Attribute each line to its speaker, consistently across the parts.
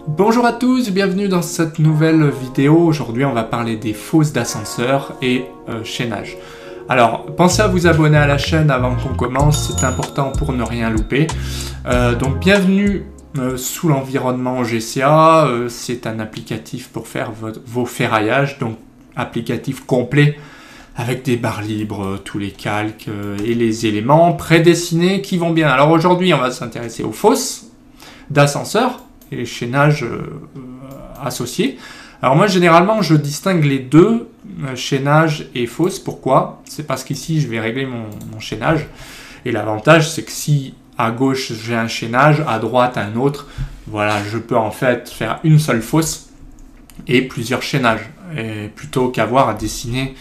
Speaker 1: Bonjour à tous, bienvenue dans cette nouvelle vidéo. Aujourd'hui on va parler des fosses d'ascenseur et chaînage. Alors pensez à vous abonner à la chaîne avant qu'on commence, c'est important pour ne rien louper. Donc bienvenue sous l'environnement GCA, c'est un applicatif pour faire vos ferraillages, donc applicatif complet avec des barres libres, tous les calques et les éléments prédessinés qui vont bien. Alors aujourd'hui on va s'intéresser aux fosses d'ascenseur et les chaînages associés. Alors moi généralement je distingue les deux, chaînage et fosse. Pourquoi? C'est parce qu'ici je vais régler mon chaînage et l'avantage c'est que si à gauche j'ai un chaînage, à droite un autre, voilà, je peux en fait faire une seule fosse et plusieurs chaînages, et plutôt qu'avoir à dessiner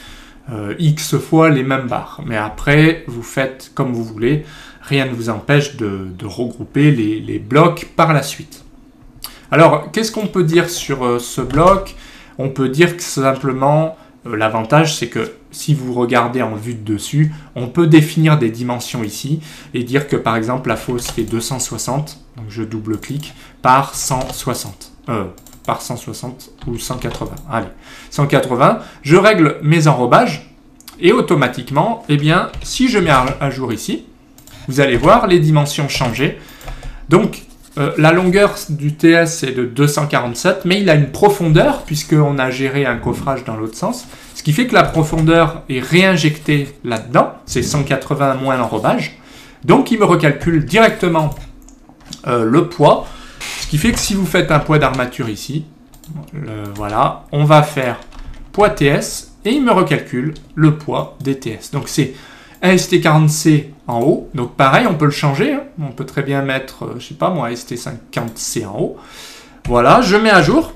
Speaker 1: X fois les mêmes barres. Mais après vous faites comme vous voulez, rien ne vous empêche de regrouper les blocs par la suite. Alors, qu'est-ce qu'on peut dire sur ce bloc? On peut dire que simplement, l'avantage, c'est que si vous regardez en vue de dessus, on peut définir des dimensions ici et dire que, par exemple, la fosse fait 260, donc je double-clique, par 160. Par 160 ou 180. Allez, 180. Je règle mes enrobages et automatiquement, eh bien, si je mets à jour ici, vous allez voir les dimensions changer. Donc, la longueur du TS est de 247, mais il a une profondeur, puisqu'on a géré un coffrage dans l'autre sens, ce qui fait que la profondeur est réinjectée là-dedans, c'est 180 moins l'enrobage, donc il me recalcule directement le poids, ce qui fait que si vous faites un poids d'armature ici, voilà, on va faire poids TS, et il me recalcule le poids des TS. Donc c'est un ST40C en haut, donc pareil, on peut le changer, hein. On peut très bien mettre, je sais pas moi, ST50C en haut. Voilà, je mets à jour.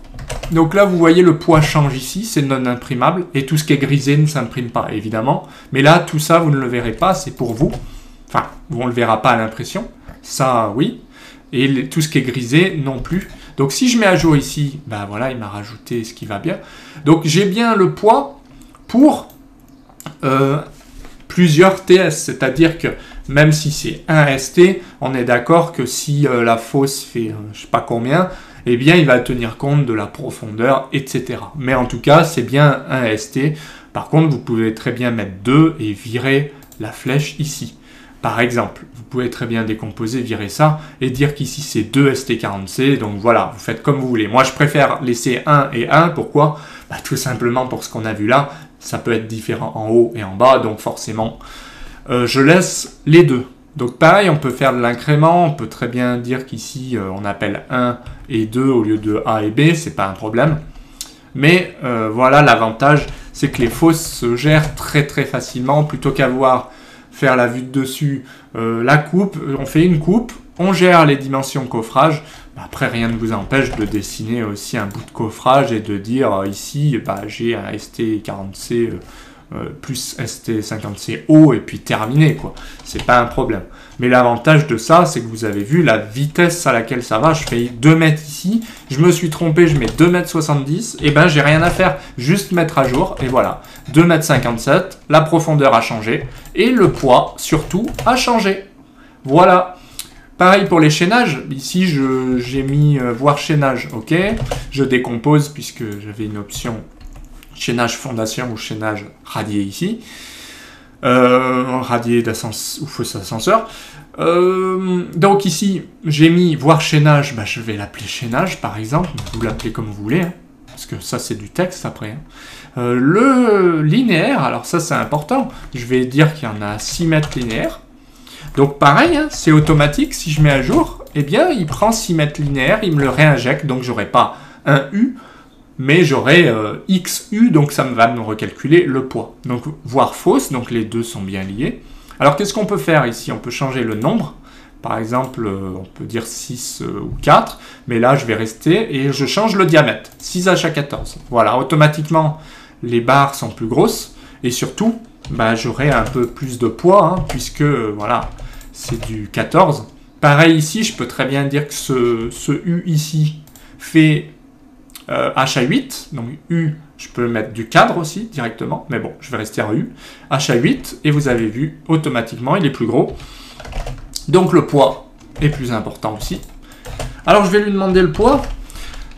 Speaker 1: Donc là, vous voyez, le poids change ici, c'est non imprimable, et tout ce qui est grisé ne s'imprime pas, évidemment. Mais là, tout ça, vous ne le verrez pas, c'est pour vous. Enfin, on ne le verra pas à l'impression, ça, oui. Et tout ce qui est grisé, non plus. Donc si je mets à jour ici, ben voilà, il m'a rajouté ce qui va bien. Donc j'ai bien le poids pour plusieurs TS, c'est-à-dire que même si c'est un ST, on est d'accord que si la fosse fait je sais pas combien, eh bien il va tenir compte de la profondeur, etc. Mais en tout cas, c'est bien un ST. Par contre, vous pouvez très bien mettre 2 et virer la flèche ici. Par exemple, vous pouvez très bien décomposer, virer ça, et dire qu'ici c'est 2 ST40C, donc voilà, vous faites comme vous voulez. Moi, je préfère laisser 1 et 1, pourquoi? Tout simplement pour ce qu'on a vu là, ça peut être différent en haut et en bas, donc forcément, je laisse les deux. Donc pareil, on peut faire de l'incrément, on peut très bien dire qu'ici, on appelle 1 et 2 au lieu de A et B, c'est pas un problème. Mais voilà, l'avantage, c'est que les fosses se gèrent très très facilement, plutôt qu'avoir faire la vue de dessus, la coupe, on fait une coupe, on gère les dimensions coffrage. Après, rien ne vous empêche de dessiner aussi un bout de coffrage et de dire ici, j'ai un ST40C plus ST50C haut et puis terminé, quoi. C'est pas un problème. Mais l'avantage de ça, c'est que vous avez vu la vitesse à laquelle ça va. Je fais 2 mètres ici, je me suis trompé, je mets 2,70 m, et ben j'ai rien à faire, juste mettre à jour, et voilà. 2,57 m, la profondeur a changé, et le poids, surtout, a changé. Voilà. Pareil pour les chaînages, ici j'ai mis voir chaînage, ok. Je décompose puisque j'avais une option chaînage fondation ou chaînage radié ici. Radié d'ascenseur ou fausse ascenseur. Donc ici j'ai mis voir chaînage, je vais l'appeler chaînage par exemple, vous l'appelez comme vous voulez, hein, parce que ça c'est du texte après. Hein. Le linéaire, alors ça c'est important, je vais dire qu'il y en a 6 mètres linéaires. Donc pareil, hein, c'est automatique, si je mets à jour, eh bien il prend 6 mètres linéaires, il me le réinjecte, donc j'aurai pas un U, mais j'aurai XU, donc ça va me recalculer le poids. Donc voir fausse, donc les deux sont bien liés. Alors qu'est-ce qu'on peut faire ici? On peut changer le nombre, par exemple, on peut dire 6 ou 4, mais là je vais rester et je change le diamètre, 6H14. Voilà, automatiquement les barres sont plus grosses, et surtout, j'aurai un peu plus de poids, hein, puisque voilà, c'est du 14. Pareil ici, je peux très bien dire que ce U ici fait H à 8, donc U, je peux mettre du cadre aussi directement, mais bon, je vais rester en U. H à 8, et vous avez vu, automatiquement, il est plus gros. Donc le poids est plus important aussi. Alors je vais lui demander le poids.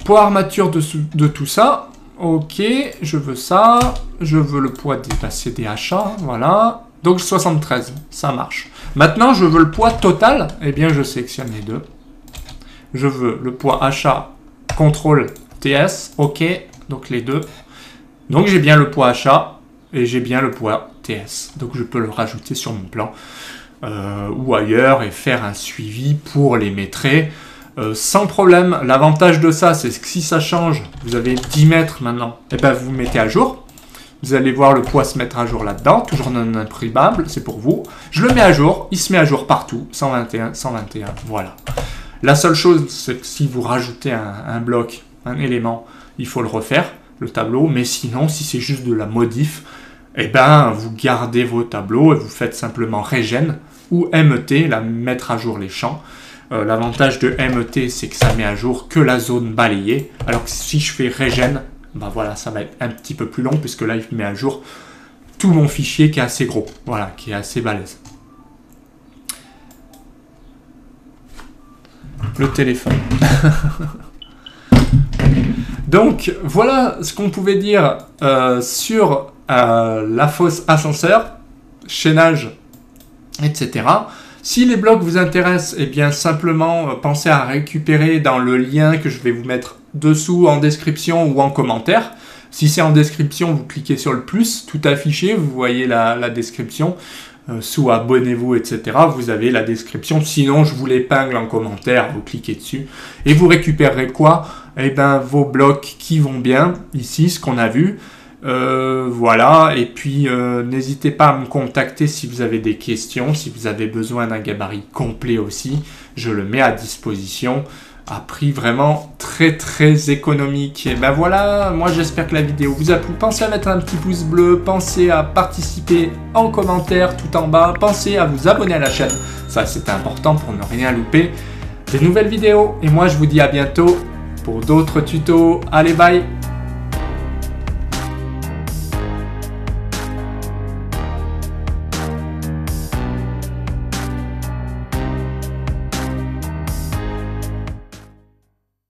Speaker 1: Poids armature de tout ça. Ok, je veux ça. Je veux le poids dépassé des achats. Voilà. Donc 73, ça marche. Maintenant, je veux le poids total. Eh bien, je sélectionne les deux. Je veux le poids achat, contrôle TS. Ok, donc les deux. Donc j'ai bien le poids achat et j'ai bien le poids TS. Donc je peux le rajouter sur mon plan ou ailleurs et faire un suivi pour les métraits. Sans problème, l'avantage de ça, c'est que si ça change, vous avez 10 mètres maintenant, et ben vous mettez à jour. Vous allez voir le poids se mettre à jour là-dedans, toujours non imprimable, c'est pour vous. Je le mets à jour, il se met à jour partout, 121, 121, voilà. La seule chose, c'est que si vous rajoutez un bloc, un élément, il faut le refaire, le tableau, mais sinon, si c'est juste de la modif, eh ben, vous gardez vos tableaux et vous faites simplement regen ou MET, la mettre à jour les champs. L'avantage de MET, c'est que ça met à jour que la zone balayée. Alors que si je fais regen, ben voilà, ça va être un petit peu plus long puisque là, il met à jour tout mon fichier qui est assez gros, voilà, qui est assez balèze. Le téléphone. Donc, voilà ce qu'on pouvait dire sur la fosse ascenseur, chaînage, etc. Si les blocs vous intéressent, eh bien simplement pensez à récupérer dans le lien que je vais vous mettre dessous en description ou en commentaire. Si c'est en description, vous cliquez sur le plus, tout affiché, vous voyez la description. Sous abonnez-vous, etc. Vous avez la description. Sinon, je vous l'épingle en commentaire, vous cliquez dessus. Et vous récupérerez quoi? Eh bien, vos blocs qui vont bien, ici, ce qu'on a vu. Voilà, et puis n'hésitez pas à me contacter si vous avez des questions, si vous avez besoin d'un gabarit complet aussi, je le mets à disposition à prix vraiment très économique. Et ben voilà, moi j'espère que la vidéo vous a plu. Pensez à mettre un petit pouce bleu, pensez à participer en commentaire tout en bas, pensez à vous abonner à la chaîne, ça c'est important pour ne rien louper des nouvelles vidéos. Et moi je vous dis à bientôt pour d'autres tutos. Allez, bye!